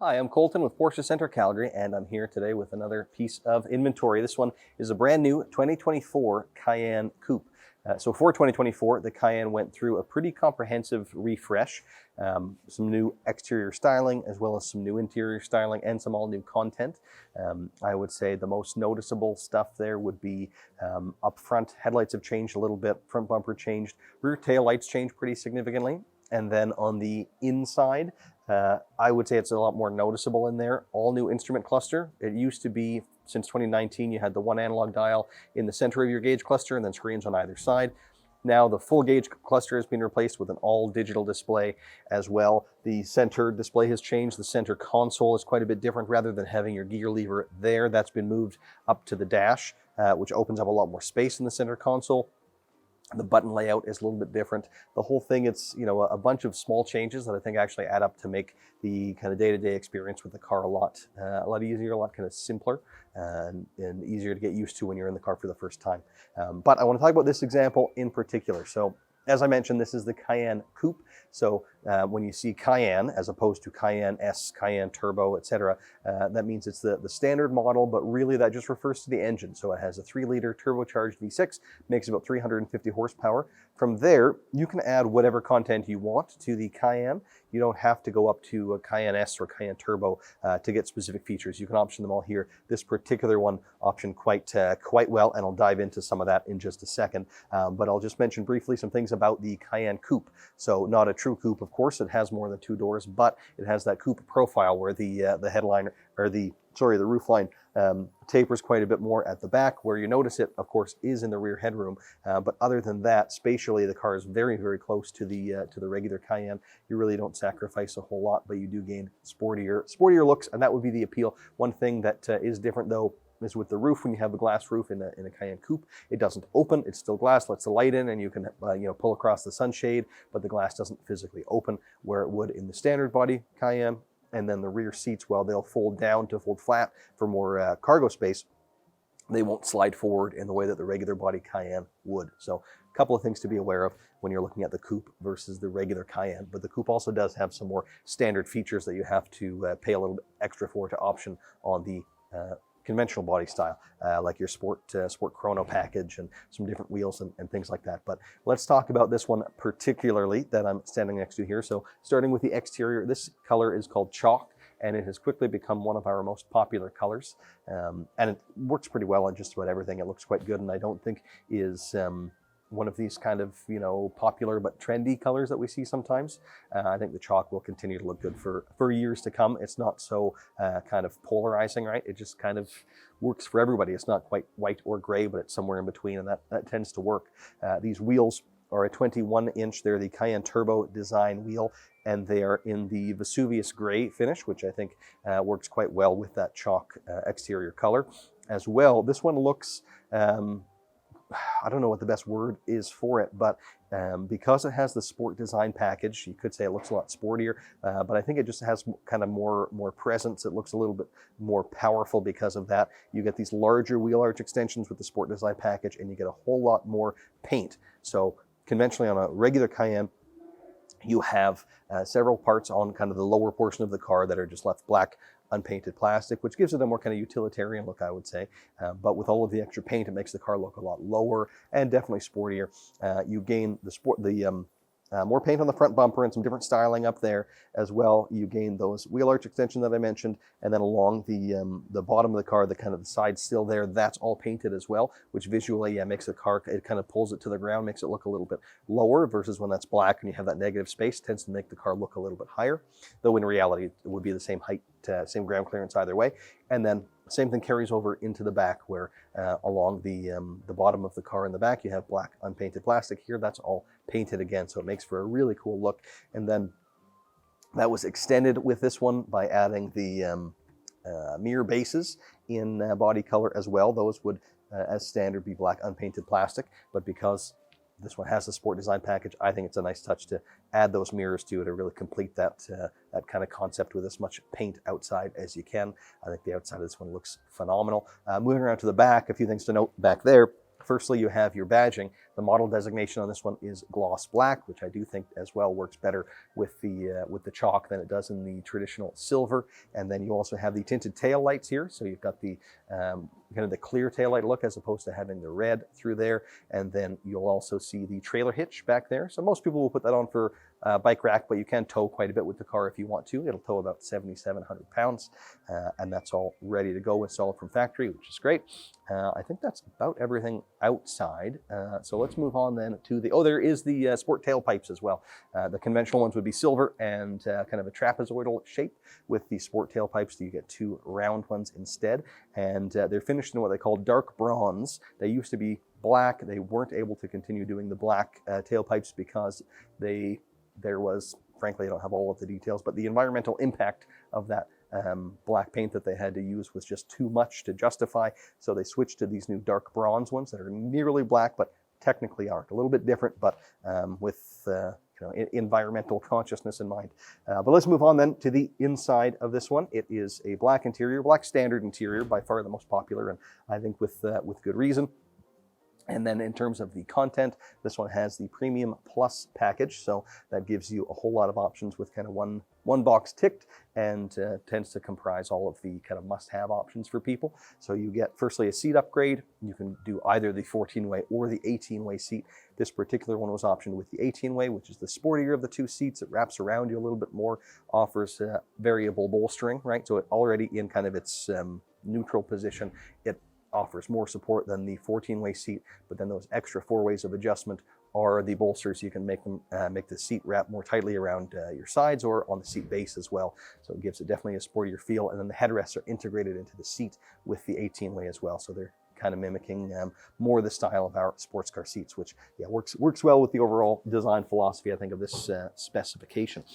Hi, I'm Colton with Porsche Center Calgary, and I'm here today with another piece of inventory. This one is a brand new 2024 Cayenne Coupe. So for 2024, the Cayenne went through a pretty comprehensive refresh, some new exterior styling as well as some new interior styling and some all new content. I would say the most noticeable stuff there would be up front, headlights have changed a little bit, front bumper changed, rear tail lights changed pretty significantly. And then on the inside, I would say it's a lot more noticeable in there. All new instrument cluster. It used to be, since 2019, you had the one analog dial in the center of your gauge cluster and then screens on either side. Now the full gauge cluster has been replaced with an all digital display as well. The center display has changed. The center console is quite a bit different. Rather than having your gear lever there, that's been moved up to the dash, which opens up a lot more space in the center console. The button layout is a little bit different. The whole thing, it's, you know, a bunch of small changes that I think actually add up to make the kind of day-to-day experience with the car a lot easier, a lot kind of simpler, and easier to get used to when you're in the car for the first time. But I want to talk about this example in particular. So as I mentioned, this is the Cayenne Coupe. So when you see Cayenne as opposed to Cayenne S, Cayenne Turbo, etc., that means it's the standard model, but really that just refers to the engine. So it has a 3-liter turbocharged V6, makes about 350 horsepower. From there, you can add whatever content you want to the Cayenne. You don't have to go up to a Cayenne S or Cayenne Turbo to get specific features. You can option them all here. This particular one optioned quite well, and I'll dive into some of that in just a second. But I'll just mention briefly some things about the Cayenne Coupe. So not a true coupe, of course. It has more than 2 doors, but it has that coupe profile where the headliner, or the roofline tapers quite a bit more at the back. Where you notice it, of course, is in the rear headroom. But other than that, spatially, the car is very, very close to the regular Cayenne. You really don't sacrifice a whole lot, but you do gain sportier looks, and that would be the appeal. One thing that is different, though, is with the roof. When you have a glass roof in a Cayenne Coupe, it doesn't open. It's still glass, lets the light in, and you can pull across the sunshade, but the glass doesn't physically open where it would in the standard body Cayenne. And then the rear seats, while they'll fold down to fold flat for more cargo space, they won't slide forward in the way that the regular body Cayenne would. So a couple of things to be aware of when you're looking at the Coupe versus the regular Cayenne. But the Coupe also does have some more standard features that you have to pay a little bit extra for to option on the conventional body style, like your sport chrono package and some different wheels and things like that. But let's talk about this one particularly that I'm standing next to here. So starting with the exterior, this color is called chalk, and it has quickly become one of our most popular colors. And it works pretty well on just about everything. It looks quite good, and I don't think is one of these kind of, popular but trendy colors that we see sometimes. I think the chalk will continue to look good for years to come. It's not so kind of polarizing, right? It just kind of works for everybody. It's not quite white or gray, but it's somewhere in between, and that tends to work. These wheels are a 21-inch. They're the Cayenne Turbo design wheel, and they are in the Vesuvius gray finish, which I think works quite well with that chalk exterior color as well. This one looks, I don't know what the best word is for it, but because it has the sport design package, you could say it looks a lot sportier, but I think it just has kind of more presence. It looks a little bit more powerful because of that. You get these larger wheel arch extensions with the sport design package, and you get a whole lot more paint. So conventionally on a regular Cayenne, you have several parts on kind of the lower portion of the car that are just left black, unpainted plastic, which gives it a more kind of utilitarian look, I would say. But with all of the extra paint, it makes the car look a lot lower and definitely sportier. You gain more paint on the front bumper and some different styling up there as well. You gain those wheel arch extension that I mentioned, and then along the bottom of the car, the kind of the side still there, that's all painted as well, which visually makes the car, it kind of pulls it to the ground, makes it look a little bit lower, versus when that's black and you have that negative space, tends to make the car look a little bit higher, though in reality it would be the same height, same ground clearance either way. And then same thing carries over into the back, where along the bottom of the car in the back, you have black unpainted plastic. Here, that's all painted again, so it makes for a really cool look. And then that was extended with this one by adding the mirror bases in body color as well. Those would, as standard, be black unpainted plastic, but because this one has the sport design package, I think it's a nice touch to add those mirrors to it to really complete that kind of concept with as much paint outside as you can. I think the outside of this one looks phenomenal. Moving around to the back, a few things to note back there. Firstly, you have your badging. The model designation on this one is gloss black, which I do think as well works better with the chalk than it does in the traditional silver. And then you also have the tinted tail lights here. So you've got the kind of the clear tail light look as opposed to having the red through there. And then you'll also see the trailer hitch back there. So most people will put that on for bike rack, but you can tow quite a bit with the car if you want to. It'll tow about 7,700 pounds, and that's all ready to go, installed from factory, which is great. I think that's about everything outside. So let's move on then to the, there is the sport tailpipes as well. The conventional ones would be silver and kind of a trapezoidal shape. With the sport tailpipes, you get two round ones instead, and they're finished in what they call dark bronze. They used to be black. They weren't able to continue doing the black tailpipes because there was, frankly, I don't have all of the details, but the environmental impact of that black paint that they had to use was just too much to justify. So they switched to these new dark bronze ones that are nearly black, but technically aren't. A little bit different, but with environmental consciousness in mind. But let's move on then to the inside of this one. It is a black interior, black standard interior, by far the most popular, and I think with good reason. And then in terms of the content, this one has the Premium Plus package. So that gives you a whole lot of options with kind of one box ticked, and tends to comprise all of the kind of must-have options for people. So you get firstly a seat upgrade. You can do either the 14-way or the 18-way seat. This particular one was optioned with the 18-way, which is the sportier of the two seats. It wraps around you a little bit more, offers variable bolstering, right? So it already in kind of its neutral position, it offers more support than the 14-way seat, but then those extra 4 ways of adjustment are the bolsters. You can make them make the seat wrap more tightly around your sides or on the seat base as well. So it gives it definitely a sportier feel. And then the headrests are integrated into the seat with the 18-way as well. So they're kind of mimicking more the style of our sports car seats, which works well with the overall design philosophy, I think, of this specification.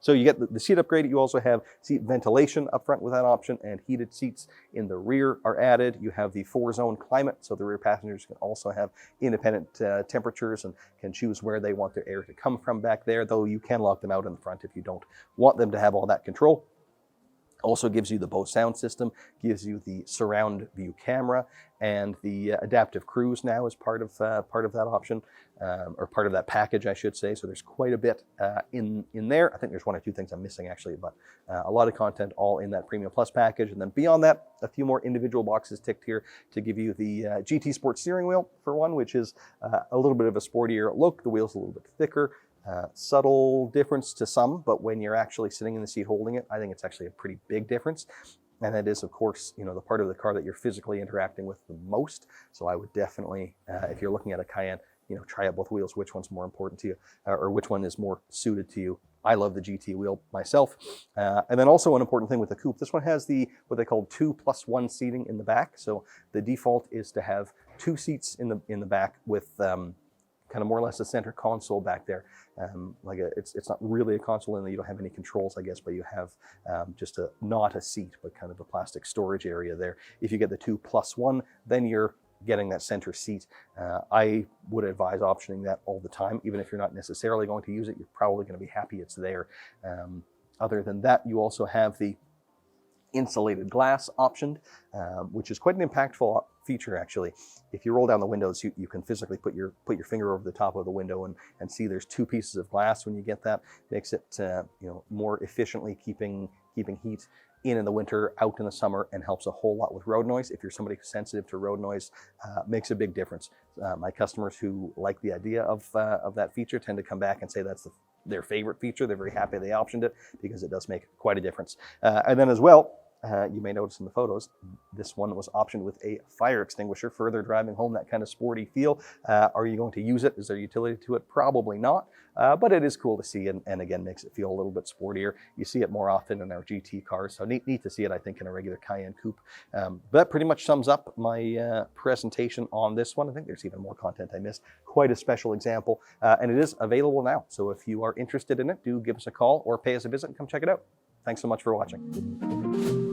So you get the seat upgrade. You also have seat ventilation up front with that option, and heated seats in the rear are added. You have the 4-zone climate, so the rear passengers can also have independent temperatures and can choose where they want their air to come from back there, though you can lock them out in the front if you don't want them to have all that control. Also gives you the Bose sound system, gives you the surround view camera, and the adaptive cruise now is part of that option, or part of that package, I should say. So there's quite a bit in there. I think there's 1 or 2 things I'm missing actually, but a lot of content all in that Premium Plus package. And then beyond that, a few more individual boxes ticked here to give you the GT Sport steering wheel for one, which is a little bit of a sportier look. The wheel's a little bit thicker. Subtle difference to some, but when you're actually sitting in the seat holding it, I think it's actually a pretty big difference. And that is, of course, the part of the car that you're physically interacting with the most. So I would definitely, if you're looking at a Cayenne, try out both wheels, which one's more important to you, or which one is more suited to you. I love the GT wheel myself. And then also an important thing with the coupe, this one has what they call 2+1 seating in the back. So the default is to have 2 seats in the back with kind of more or less a center console back there. It's not really a console in that you don't have any controls, I guess, but you have just not a seat, but kind of a plastic storage area there. If you get the 2+1, then you're getting that center seat. I would advise optioning that all the time. Even if you're not necessarily going to use it, you're probably going to be happy it's there. Other than that, you also have the insulated glass optioned, which is quite an impactful feature actually. If you roll down the windows, you can physically put your finger over the top of the window and see there's 2 pieces of glass. When you get that, makes it more efficiently keeping heat in the winter, out in the summer, and helps a whole lot with road noise. If you're somebody who's sensitive to road noise, makes a big difference. My customers who like the idea of that feature tend to come back and say that's their favorite feature. They're very happy they optioned it because it does make quite a difference. And then as well, you may notice in the photos, this one was optioned with a fire extinguisher, further driving home that kind of sporty feel. Are you going to use it? Is there utility to it? Probably not, but it is cool to see, and again, makes it feel a little bit sportier. You see it more often in our GT cars, so neat to see it, I think, in a regular Cayenne Coupe. But that pretty much sums up my presentation on this one. I think there's even more content I missed. Quite a special example, and it is available now. So if you are interested in it, do give us a call or pay us a visit and come check it out. Thanks so much for watching.